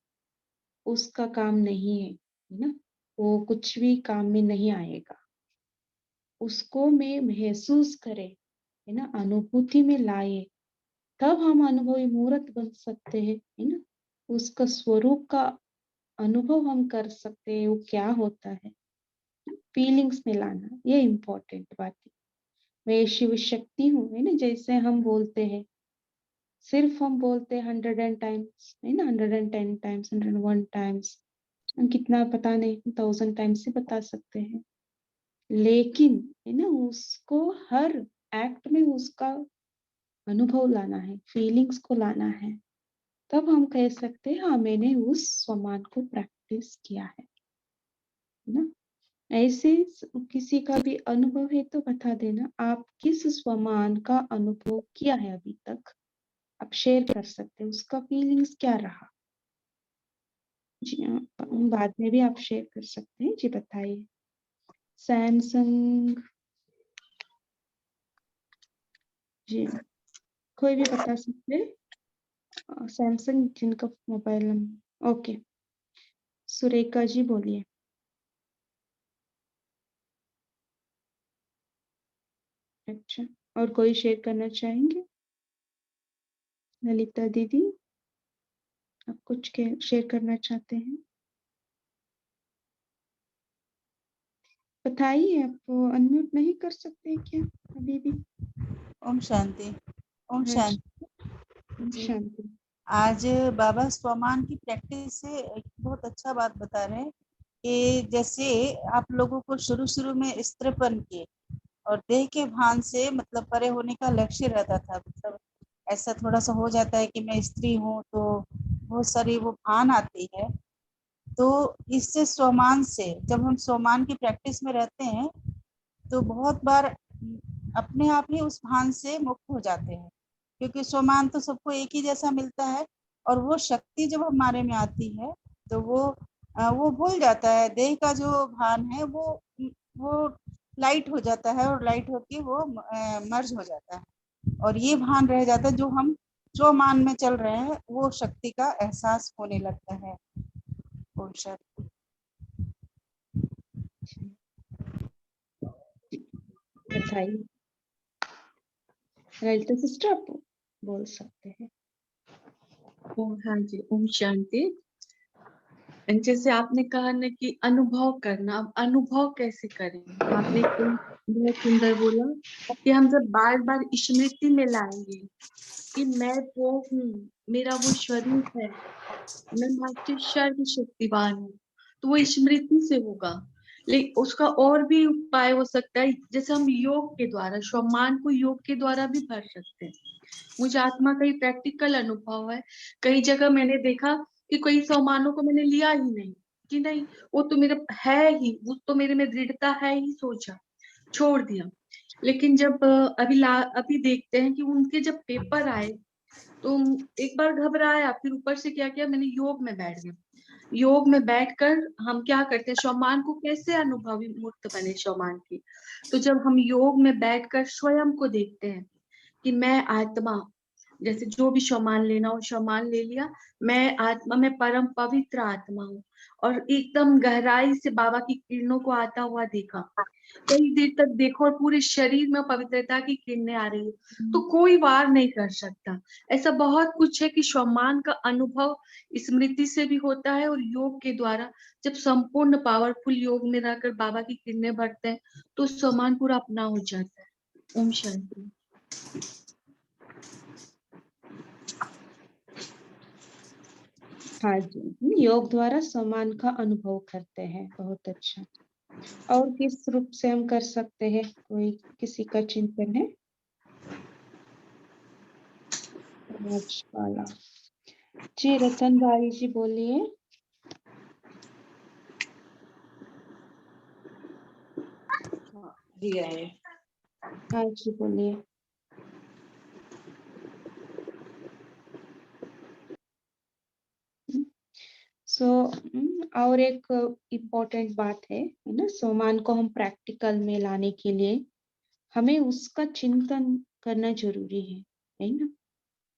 S1: उसका काम नहीं है ना। वो कुछ भी काम में नहीं आएगा। उसको में महसूस करे, है ना, अनुभूति में लाए, तब हम अनुभवी मूर्त बन सकते हैं, है ना। उसका स्वरूप का अनुभव हम कर सकते हैं, वो क्या होता है, फीलिंग्स में लाना, ये इम्पोर्टेंट बात है। मैं शिव शक्ति हूँ, है ना, जैसे हम बोलते हैं, सिर्फ हम बोलते हैं 100 टाइम्स, है ना, 110 टाइम्स, 101 टाइम्स, हम कितना पता नहीं 1000 टाइम्स से बता सकते हैं। लेकिन है ना, उसको हर एक्ट में उसका अनुभव लाना है, फीलिंग्स को लाना है, तब हम कह सकते हैं हाँ मैंने उस स्वमान को प्रैक्टिस किया है ना। ऐसे किसी का भी अनुभव है तो बता देना, आप किस स्वमान का अनुभव किया है अभी तक, आप शेयर कर सकते हैं, उसका फीलिंग्स क्या रहा। जी हाँ, बाद में भी आप शेयर कर सकते हैं। जी बताइए। सैमसंग, जी कोई भी बता सकते हैं, सैमसंग जिनका mobile number. Okay, Surekha ji बोलिए। अच्छा, और कोई शेयर करना चाहेंगे? ललिता दीदी, आप कुछ शेयर करना चाहते हैं? बताइए, आप अनम्यूट नहीं कर सकते हैं क्या अभी भी?
S6: ओम शांति। ओम
S1: अच्छा,
S6: शांति जी।
S1: शांति।
S6: आज बाबा स्वमान की प्रैक्टिस से एक बहुत अच्छा बात बता रहे हैं कि जैसे आप लोगों को शुरू में स्त्रीपन के और देह के भान से मतलब परे होने का लक्ष्य रहता था। मतलब ऐसा थोड़ा सा हो जाता है कि मैं स्त्री हूँ, तो बहुत सारी वो भान आती है। तो इससे स्वमान से जब हम स्वमान की प्रैक्टिस में रहते हैं तो बहुत बार अपने आप ही उस भान से मुक्त हो जाते हैं, क्योंकि स्वमान तो सबको एक ही जैसा मिलता है। और वो शक्ति जब हमारे में आती है तो वो भूल जाता है देह का जो भान है, वो लाइट हो जाता है और लाइट होके वो मर्ज हो जाता है और ये भान रह जाता है। जो हम जो मान में चल रहे हैं वो शक्ति का एहसास होने लगता है। ओम शांति।
S1: बताइए ललिता सिस्टर, आप बोल सकते हैं।
S7: हाँ जी, ओम शांति। जैसे आपने कहा ना कि अनुभव करना, अब अनुभव कैसे करें? आपने बहुत सुंदर बोला कि हम जब बार बार स्मृति में लाएंगे कि मैं वो हूँ, मेरा वो शरीर है, मैं मास्टर सर्वशक्तिवान हूँ, तो वो स्मृति से होगा। लेकिन उसका और भी उपाय हो सकता है, जैसे हम योग के द्वारा, सम्मान को योग के द्वारा भी भर सकते हैं। मुझे आत्मा का ही प्रैक्टिकल अनुभव है। कई जगह मैंने देखा कि कई सम्मानों को मैंने लिया ही नहीं, कि नहीं वो तो मेरे है ही, वो तो मेरे में दृढ़ता है ही, सोचा छोड़ दिया। लेकिन जब अभी देखते हैं कि उनके जब पेपर आए तो एक बार घबराया, फिर ऊपर से क्या किया, मैंने योग में बैठ गया। योग में बैठकर हम क्या करते हैं, सम्मान को कैसे अनुभवी मूर्त बने सम्मान की। तो जब हम योग में बैठकर स्वयं को देखते हैं कि मैं आत्मा, जैसे जो भी सम्मान लेना हो सम्मान ले लिया, मैं आत्मा में परम पवित्र आत्मा हूँ, और एकदम गहराई से बाबा की किरणों को आता हुआ देखा। कई देर तक देखो और पूरे शरीर में पवित्रता की किरणें आ रही है, तो कोई वार नहीं कर सकता। ऐसा बहुत कुछ है कि सम्मान का अनुभव स्मृति से भी होता है, और योग के द्वारा जब संपूर्ण पावरफुल योग में रहकर बाबा की किरणें भरते हैं तो सम्मान पूरा अपना हो जाता है। ओम शांति।
S1: हाँ जी, योग द्वारा सम्मान का अनुभव करते हैं, बहुत अच्छा। और किस रूप से हम कर सकते हैं? कोई किसी का चिंतन है? राजपाला जी, रतन भाई जी बोलिए।
S8: दिया है।
S1: हाँ जी बोलिए। सो और एक इम्पोर्टेंट बात है ना, सम्मान को हम प्रैक्टिकल में लाने के लिए हमें उसका चिंतन करना जरूरी है ना।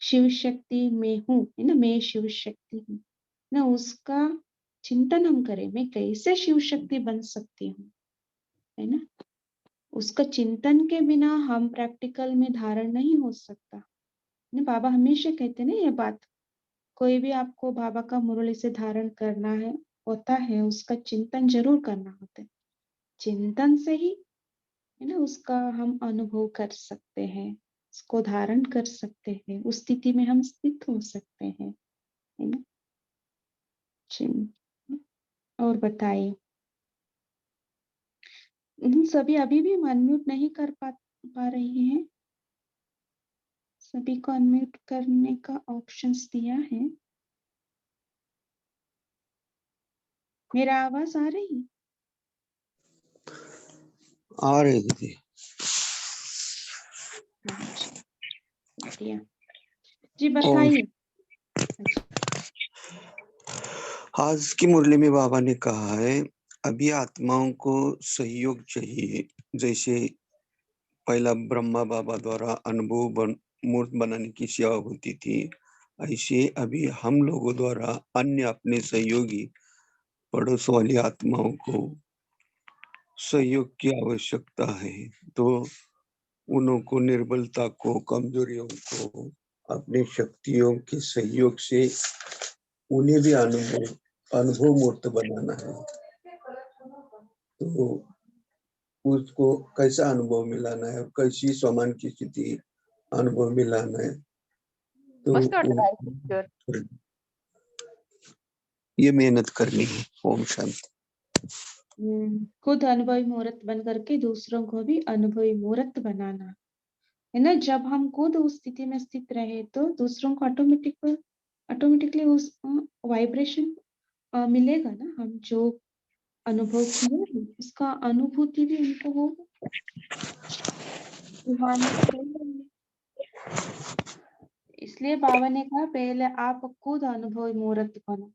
S1: शिव शक्ति में हूँ, है ना, मैं शिव शक्ति हूँ ना, उसका चिंतन हम करें, मैं कैसे शिव शक्ति बन सकती हूँ, है ना। उसका चिंतन के बिना हम प्रैक्टिकल में धारण नहीं हो सकता ना। बाबा हमेशा कहते हैं ना ये बात, कोई भी आपको बाबा का मुरली से धारण करना है होता है, उसका चिंतन जरूर करना होता है। चिंतन से ही, है ना, उसका हम अनुभव कर सकते हैं, उसको धारण कर सकते हैं, उस स्थिति में हम स्थित हो सकते हैं, है ना। और बताइए। सभी अभी भी अनम्यूट नहीं कर पा रही हैं। सभी को अनम्यूट करने का ऑप्शंस दिया है। मेरा आवाज आ रही?
S9: आ रही दीदी।
S1: बढ़िया जी, बताइए।
S9: आज की मुरली में बाबा ने कहा है, अभी आत्माओं को सहयोग चाहिए। जैसे पहला ब्रह्मा बाबा द्वारा अनुभव मूर्त बनाने की सेवा होती थी, ऐसे अभी हम लोगों द्वारा अन्य अपने सहयोगी पड़ोस वाली आत्माओं को सहयोग की आवश्यकता है। तो उनको निर्बलता को, कमजोरियों को अपने शक्तियों के सहयोग से उन्हें भी अनुभव मूर्त बनाना है। तो उसको कैसा अनुभव में लाना है, कैसी सम्मान की स्थिति अनुभव में लाना है, तो ये मेहनत करनी है। ओम शांति।
S1: खुद अनुभवी मूर्त बन करके दूसरों को भी अनुभवी मूर्त बनाना, है ना। जब हम खुद उस स्थिति में स्थित रहे तो दूसरों को ऑटोमेटिकली उस वाइब्रेशन मिलेगा ना। हम जो अनुभव किया है उसका अनुभूति भी उनको होगा। इसलिए बाबा ने कहा पहले आप खुद अनुभवी मूर्त बनो,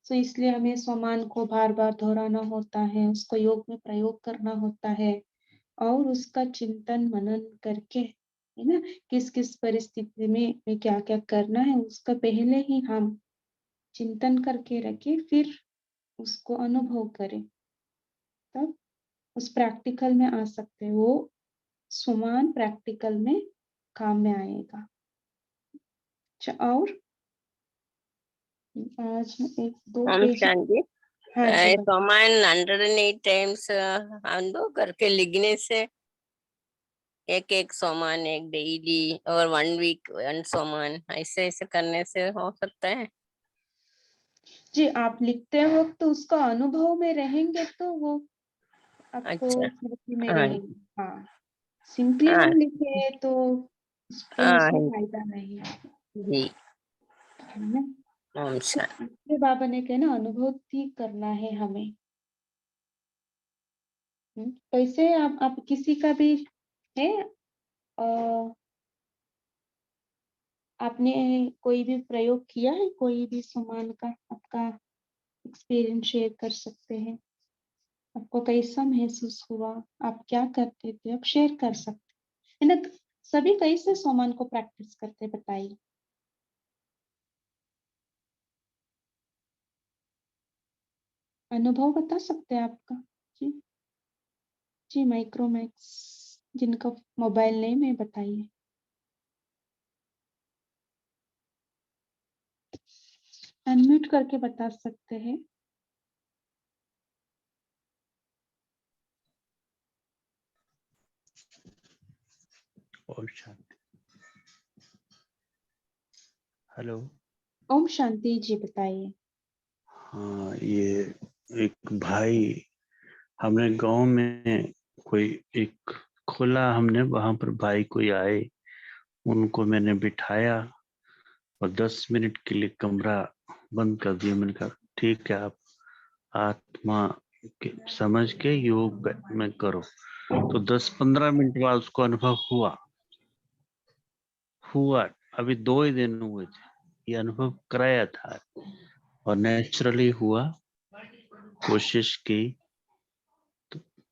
S1: तो इसलिए हमें स्वमान को बार-बार दोहराना होता है, उसको योग में प्रयोग करना होता है और उसका चिंतन मनन करके, है ना? किस-किस परिस्थिति में क्या-क्या करना है, उसका पहले ही हम चिंतन करके रखें, फिर उसको अनुभव करें, तब उस प्रैक्टिकल में आ सकते हैं। वो स्वमान प्रैक्टिकल में काम में आएगा। अच्छा और आज मैं 1-2
S8: ओम
S1: पेज
S8: शांति।
S1: हाँ जी, बताइए।
S8: सोमान 108 टाइम्स अनुभव करके लिखने से एक एक सोमान एक डेली और 1 वीक 1 सोमान ऐसे ऐसे करने से हो सकता है।
S1: जी, आप लिखते वक़्त उसका अनुभव में रहेंगे तो वो आपको
S8: अच्छा।
S1: स्मृति में
S8: हाँ
S1: रहेगी। हाँ, सिंपली
S8: हाँ
S1: हम लिखे तो कोई
S8: हाँ
S1: उसमें फ़ायदा नहीं है,
S8: जी।
S1: है ना?
S8: ओम
S1: तो
S8: शांति।
S1: इसलिए बाबा ने कहा ना अनुभूति करना है हमें। कैसे आप किसी का भी है अ, आपने कोई भी प्रयोग किया है? कोई भी सामान का आपका एक्सपीरियंस शेयर कर सकते हैं? आपको कैसा महसूस हुआ? आप क्या करते थे? आप शेयर कर सकते हैं ना? सभी कैसे सामान को प्रैक्टिस करते हैं बताइए? अनुभव बता सकते हैं आपका? जी, जी माइक्रोमैक्स जिनका मोबाइल नेम है बताइए। अनम्यूट करके बता सकते हैं।
S10: ओम शांति। हेलो।
S1: ओम शांति जी बताइए।
S10: हाँ, ये एक भाई, हमने गांव में कोई एक खोला, हमने वहां पर भाई कोई आए, उनको मैंने बिठाया और 10 मिनट के लिए कमरा बंद कर दिया। मैंने कहा ठीक है, आप आत्मा के समझ के योग में करो। तो 10-15 मिनट बाद उसको अनुभव हुआ। अभी 2 ही दिन हुए थे, ये अनुभव कराया था और नेचुरली हुआ। कोशिश की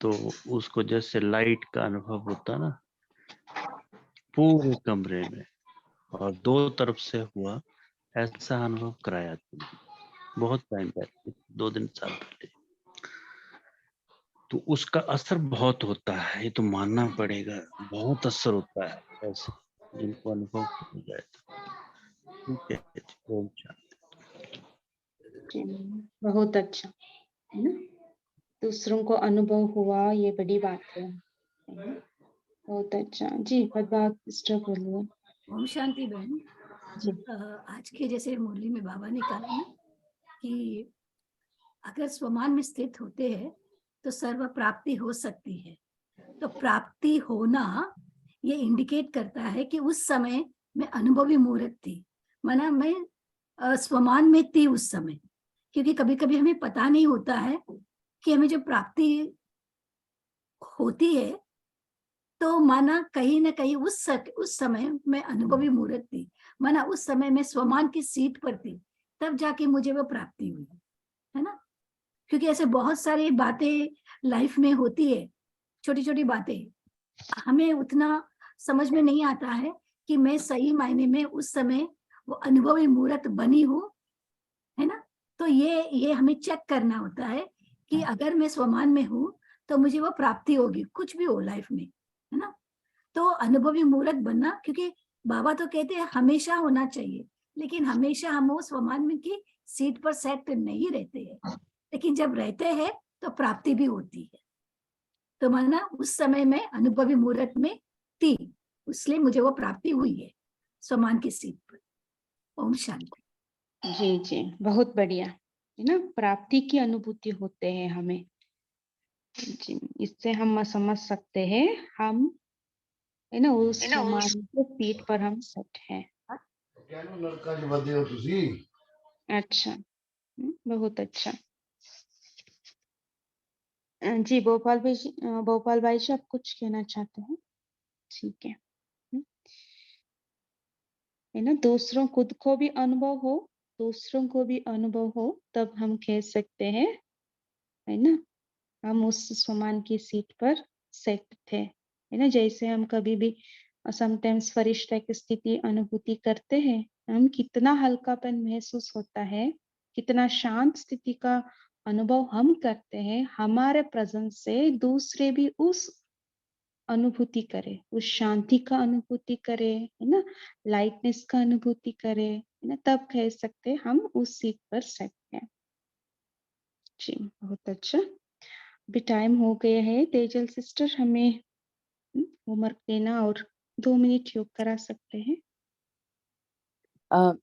S10: तो उसको जैसे लाइट का अनुभव होता ना पूरे कमरे में, और 2 तरफ से हुआ, ऐसा अनुभव कराया था बहुत टाइम पहले, 2 दिन साल पहले। तो उसका असर बहुत होता है, ये तो मानना पड़ेगा, बहुत असर होता है ऐसे जिनको अनुभव हो जाए तो। ठीक है, ओम शांति।
S1: जी, बहुत अच्छा, है ना? दूसरों को अनुभव हुआ ये बड़ी बात है ना? बहुत अच्छा। जी, पद्मावत सिस्टर बोलिए।
S11: ओम शांति बहन।
S1: जी।
S11: आज के जैसे मुरली में बाबा ने कहा ना कि अगर स्वमान में स्थित होते हैं तो सर्व प्राप्ति हो सकती है। तो प्राप्ति होना ये इंडिकेट करता है कि उस समय मैं अनुभवी मूर्त थी, माना मैं स्वमान में थी उस समय। क्योंकि कभी कभी हमें पता नहीं होता है कि हमें जो प्राप्ति होती है तो माना कहीं ना कहीं उस समय मैं अनुभवी मूर्त थी, माना उस समय मैं स्वमान की सीट पर थी, तब जाके मुझे वो प्राप्ति हुई, है ना? क्योंकि ऐसे बहुत सारी बातें लाइफ में होती है, छोटी छोटी बातें, हमें उतना समझ में नहीं आता है कि मैं सही मायने में उस समय वो अनुभवी मूर्त बनी हूँ, है ना? तो ये हमें चेक करना होता है कि अगर मैं स्वमान में हूँ तो मुझे वो प्राप्ति होगी, कुछ भी हो लाइफ में, है ना? तो अनुभवी मूर्त बनना, क्योंकि बाबा तो कहते हैं हमेशा होना चाहिए, लेकिन हमेशा हम वो स्वमान में की सीट पर सेट नहीं रहते हैं, लेकिन जब रहते हैं तो प्राप्ति भी होती है। तो माना उस समय में अनुभवी मूर्त में थी, इसलिए मुझे वो प्राप्ति हुई है स्वमान की सीट पर। ओम शांति।
S1: जी, जी, बहुत बढ़िया, है ना? प्राप्ति की अनुभूति होते हैं हमें। जी, इससे हम समझ सकते हैं हम, है ना, उस समान के सीट पर हम सेट हैं। अच्छा, बहुत अच्छा। जी, भोपाल भाई जी आप कुछ कहना चाहते हैं? ठीक है ना? दूसरों खुद को भी अनुभव हो दूसरों को भी अनुभव हो, तब हम कह सकते हैं, है ना? हम उस स्वमान की सीट पर सेट थे, है ना? जैसे हम कभी भी समटाइम्स फरिश्ता की स्थिति अनुभूति करते हैं, हम कितना हल्कापन महसूस होता है, कितना शांत स्थिति का अनुभव हम करते हैं, हमारे प्रेजेंस से दूसरे भी उस अनुभूति करे, उस शांति का अनुभूति करे, है ना? लाइटनेस का अनुभूति करे, है ना? तब कह सकते हैं हम उस सीट पर सेट हैं। जी, बहुत अच्छा। अभी टाइम हो गया है, तेजल सिस्टर हमें होमवर्क देना और 2 मिनट योग करा सकते हैं।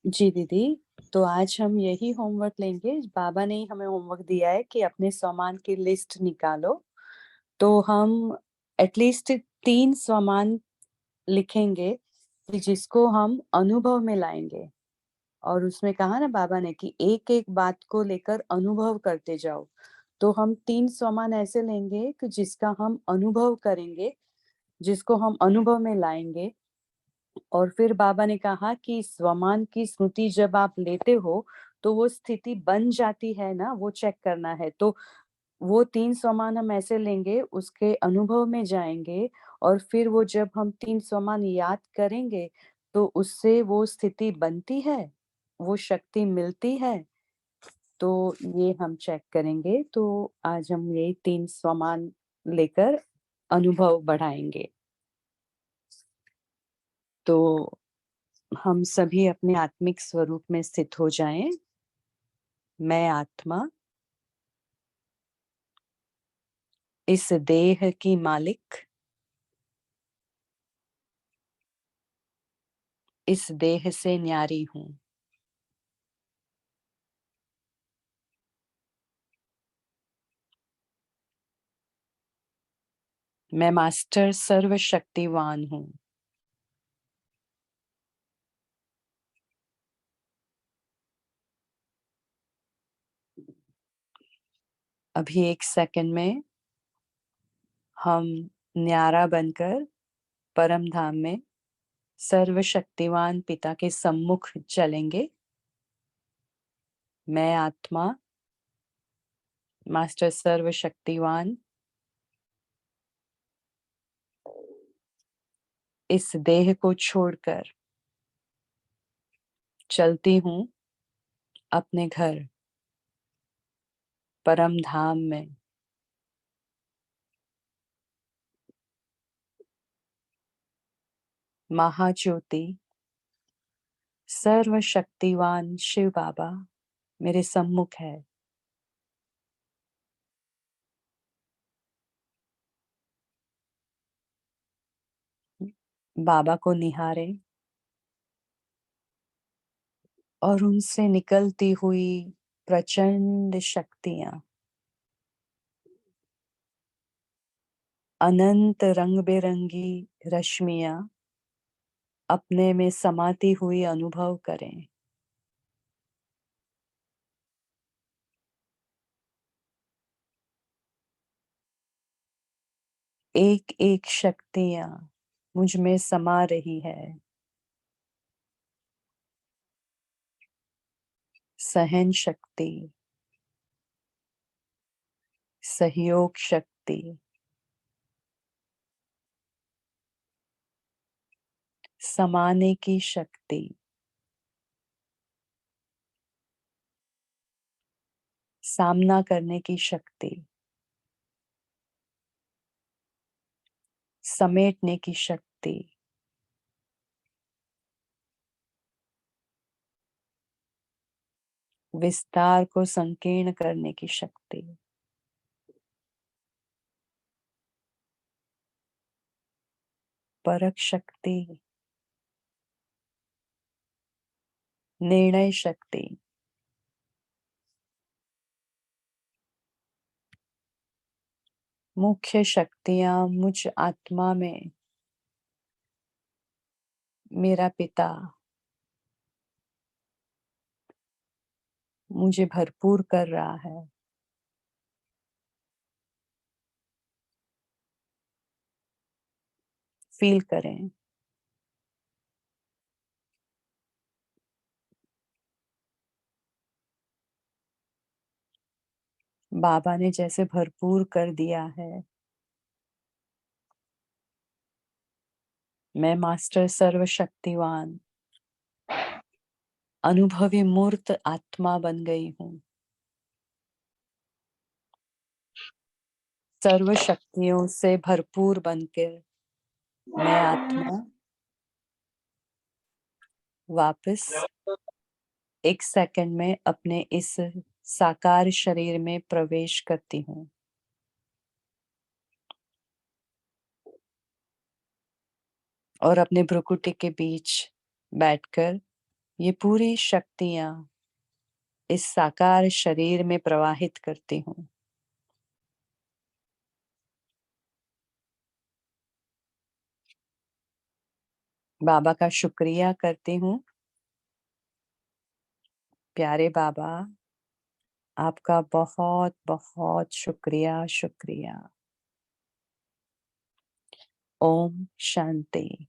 S2: जी दीदी, तो आज हम यही होमवर्क लेंगे। बाबा ने ही हमें होमवर्क दिया है कि अपने स्वमान की लिस्ट निकालो। तो हम एटलीस्ट 3 स्वमान लिखेंगे कि जिसको हम अनुभव में लाएंगे। और उसमें कहा ना बाबा ने कि एक-एक बात को लेकर अनुभव करते जाओ। तो हम 3 स्वमान ऐसे लेंगे कि जिसका हम अनुभव करेंगे, जिसको हम अनुभव में लाएंगे। और फिर बाबा ने कहा कि स्वमान की स्मृति जब आप लेते हो, तो वो स्थिति बन जाती है ना, वो चेक करना है। तो वो 3 स्वमान हम ऐसे लेंगे, उसके अनुभव में जाएँगे और फिर वो जब हम 3 स्वमान याद करेंगे, तो उससे वो स्थिति बनती है, वो शक्ति मिलती है। तो ये हम चेक करेंगे। तो आज हम ये 3 स्वमान लेकर अनुभव बढ़ाएँगे। तो हम सभी अपने आत्मिक स्वरूप में स्थित हो जाएँ। मैं आत्मा इस देह की मालिक, इस देह से न्यारी हूँ। मैं मास्टर सर्वशक्तिवान हूँ। अभी 1 सेकंड में हम न्यारा बनकर परम धाम में सर्वशक्तिवान पिता के सम्मुख चलेंगे। मैं आत्मा मास्टर सर्वशक्तिवान इस देह को छोड़कर चलती हूँ अपने घर परम धाम में। महाज्योति सर्वशक्तिवान शिव बाबा मेरे सम्मुख है। बाबा को निहारें और उनसे निकलती हुई प्रचंड शक्तियां अनंत रंग बिरंगी रश्मियां अपने में समाती हुई अनुभव करें। एक एक शक्तियां मुझ में समा रही है। सहन शक्ति, सहयोग शक्ति, समाने की शक्ति, सामना करने की शक्ति, समेटने की शक्ति, विस्तार को संकीर्ण करने की शक्ति, परख शक्ति, निर्णय शक्ति, मुख्य शक्तियां मुझ आत्मा में मेरा पिता मुझे भरपूर कर रहा है। फील करें। बाबा ने जैसे भरपूर कर दिया है। मैं मास्टर सर्वशक्तिवान अनुभवी मूर्त आत्मा बन गई हूँ। सर्व शक्तियों से भरपूर बनकर मैं आत्मा वापस 1 सेकंड में अपने इस साकार शरीर में प्रवेश करती हूँ। और अपने भ्रुकुटी के बीच बैठकर ये पूरी शक्तियां इस साकार शरीर में प्रवाहित करती हूँ। बाबा का शुक्रिया करती हूँ। प्यारे बाबा, आपका बहुत बहुत शुक्रिया शुक्रिया। ओम शांति।